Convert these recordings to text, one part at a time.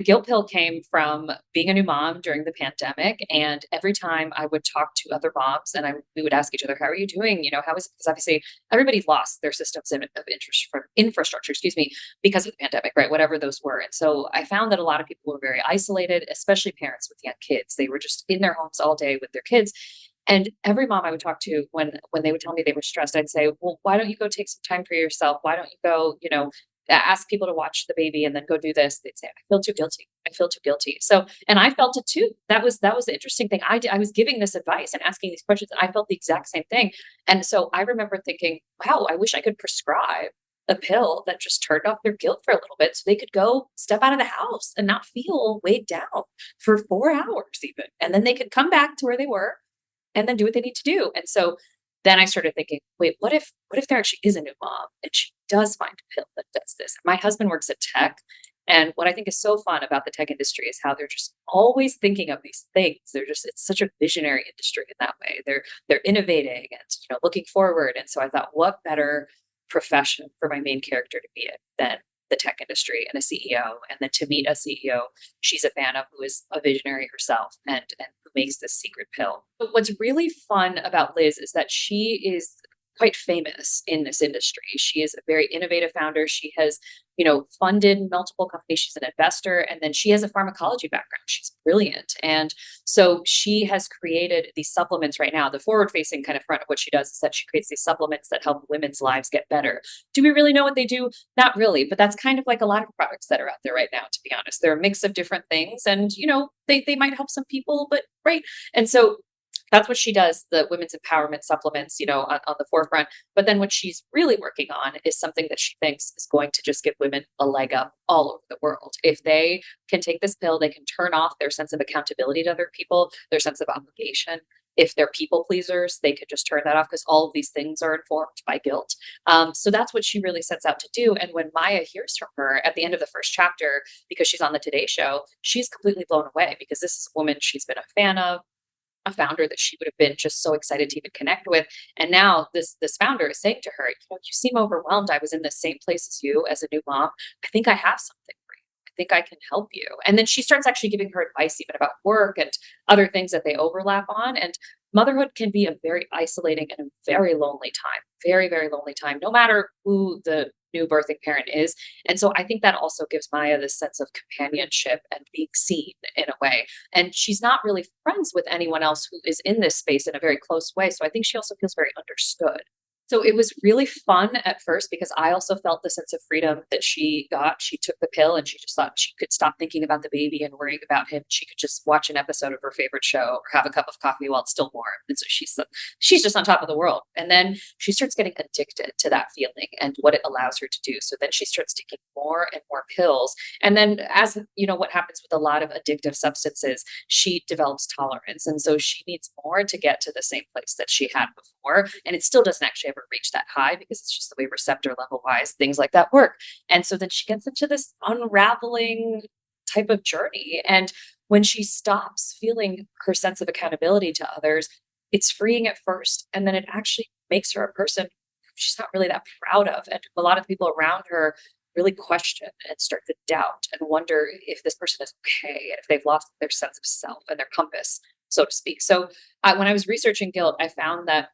The guilt pill came from being a new mom during the pandemic, and every time I would talk to other moms, and we would ask each other, "How are you doing? You know, how is it?" Because obviously everybody lost their systems of interest for infrastructure, excuse me, because of the pandemic, right? Whatever those were. And so I found that a lot of people were very isolated, especially parents with young kids. They were just in their homes all day with their kids. And every mom I would talk to, when they would tell me they were stressed, I'd say, "Well, why don't you go take some time for yourself? Why don't you go, ask people to watch the baby and then go do this?" They'd say, "I feel too guilty. I feel too guilty." So, and I felt it too. That was the interesting thing. I was giving this advice and asking these questions, and I felt the exact same thing. And so I remember thinking, wow, I wish I could prescribe a pill that just turned off their guilt for a little bit so they could go step out of the house and not feel weighed down for 4 hours even. And then they could come back to where they were and then do what they need to do. And so then I started thinking, wait, what if there actually is a new mom and she does find a pill that does this? My husband works at tech. And what I think is so fun about the tech industry is how they're just always thinking of these things. It's such a visionary industry in that way. They're innovating and looking forward. And so I thought, what better profession for my main character to be in than the tech industry and a CEO, and then to meet a CEO she's a fan of who is a visionary herself and who makes this secret pill. But what's really fun about Liz is that she is quite famous in this industry. She is a very innovative founder. She has, funded multiple companies. She's an investor, and then she has a pharmacology background. She's brilliant. And so she has created these supplements right now. The forward facing kind of front of what she does is that she creates these supplements that help women's lives get better. Do we really know what they do? Not really, but that's kind of like a lot of products that are out there right now, to be honest. They're a mix of different things, and they might help some people, but right. And so that's what she does, the women's empowerment supplements, on the forefront. But then what she's really working on is something that she thinks is going to just give women a leg up all over the world. If they can take this pill, they can turn off their sense of accountability to other people, their sense of obligation. If they're people pleasers, they could just turn that off because all of these things are informed by guilt. So that's what she really sets out to do. And when Maya hears from her at the end of the first chapter, because she's on the Today Show, she's completely blown away because this is a woman she's been a fan of, a founder that she would have been just so excited to even connect with. And now this founder is saying to her, you seem overwhelmed. I was in the same place as you as a new mom. I think I have something for you. I think I can help you. And then she starts actually giving her advice even about work and other things that they overlap on. And motherhood can be a very isolating and a very lonely time, very, very lonely time, no matter who the new birthing parent is. And so I think that also gives Maya this sense of companionship and being seen in a way. And she's not really friends with anyone else who is in this space in a very close way. So I think she also feels very understood. So it was really fun at first because I also felt the sense of freedom that she got. She took the pill and she just thought she could stop thinking about the baby and worrying about him. She could just watch an episode of her favorite show or have a cup of coffee while it's still warm. And so she's just on top of the world. And then she starts getting addicted to that feeling and what it allows her to do. So then she starts taking more and more pills. And then, as what happens with a lot of addictive substances, she develops tolerance. And so she needs more to get to the same place that she had before. And it still doesn't actually ever reach that high because it's just the way receptor level wise things like that work. And so then she gets into this unraveling type of journey. And when she stops feeling her sense of accountability to others, it's freeing at first. And then it actually makes her a person she's not really that proud of. And a lot of people around her really question and start to doubt and wonder if this person is okay, if they've lost their sense of self and their compass, so to speak. So when I was researching guilt, I found that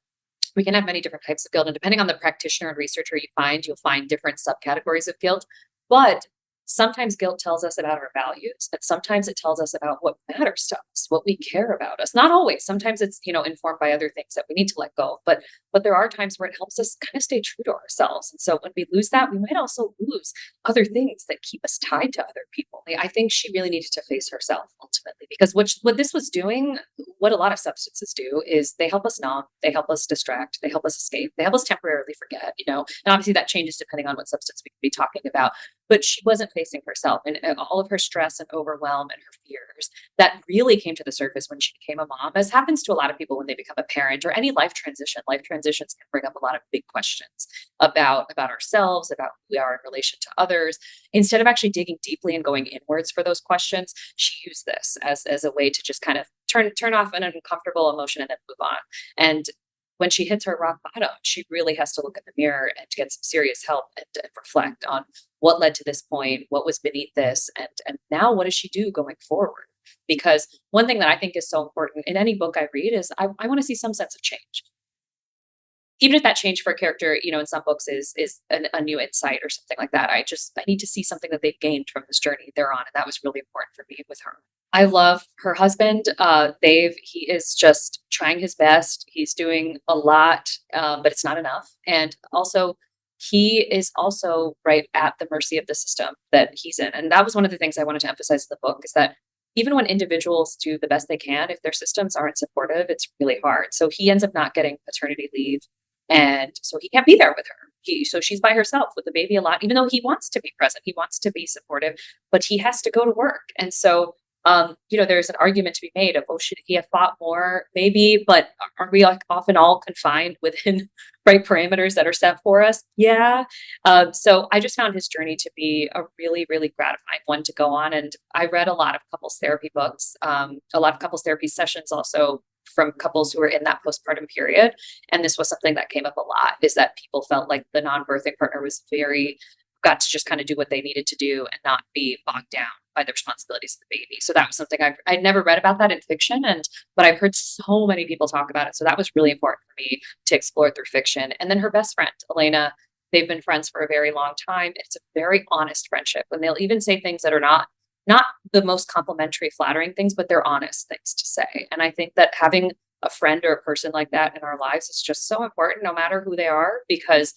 we can have many different types of guilt. And depending on the practitioner and researcher you'll find different subcategories of guilt. But sometimes guilt tells us about our values, and sometimes it tells us about what matters to us, what we care about us. Not always. Sometimes it's informed by other things that we need to let go of. But there are times where it helps us kind of stay true to ourselves. And so when we lose that, we might also lose other things that keep us tied to other people. I think she really needed to face herself ultimately, because what this was doing, what a lot of substances do, is they help us numb, they help us distract, they help us escape, they help us temporarily forget. And obviously that changes depending on what substance we could be talking about. But she wasn't facing herself, and all of her stress and overwhelm and her fears that really came to the surface when she became a mom, as happens to a lot of people when they become a parent or any life transition. Life transitions can bring up a lot of big questions about ourselves, about who we are in relation to others. Instead of actually digging deeply and going inwards for those questions, she used this as a way to just kind of turn off an uncomfortable emotion and then move on. And when she hits her rock bottom, she really has to look in the mirror and get some serious help and reflect on what led to this point, what was beneath this, and now what does she do going forward? Because one thing that I think is so important in any book I read is I want to see some sense of change. Even if that change for a character, in some books is a new insight or something like that. I need to see something that they've gained from this journey they're on, and that was really important for me with her. I love her husband, Dave. He is just trying his best. He's doing a lot, but it's not enough. And also, he is also right at the mercy of the system that he's in. And that was one of the things I wanted to emphasize in the book is that even when individuals do the best they can, if their systems aren't supportive, it's really hard. So he ends up not getting paternity leave. And so he can't be there with her. So she's by herself with the baby a lot, even though he wants to be present, he wants to be supportive, but he has to go to work. And so, there's an argument to be made of, oh, should he have fought more? Maybe, but are we like often all confined within right parameters that are set for us? Yeah. So I just found his journey to be a really, really gratifying one to go on. And I read a lot of couples therapy books, a lot of couples therapy sessions also from couples who were in that postpartum period. And this was something that came up a lot is that people felt like the non-birthing partner was got to just kind of do what they needed to do and not be bogged down by the responsibilities of the baby. So that was something I'd never read about that in fiction, but I've heard so many people talk about it. So that was really important for me to explore through fiction. And then her best friend, Elena, they've been friends for a very long time. It's a very honest friendship, and they'll even say things that are not the most complimentary, flattering things, but they're honest things to say. And I think that having a friend or a person like that in our lives is just so important, no matter who they are, because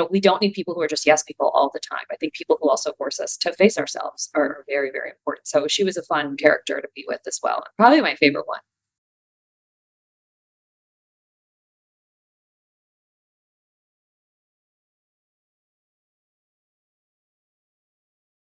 we don't need people who are just yes people all the time. I think people who also force us to face ourselves are very, very important. So she was a fun character to be with as well. Probably my favorite one.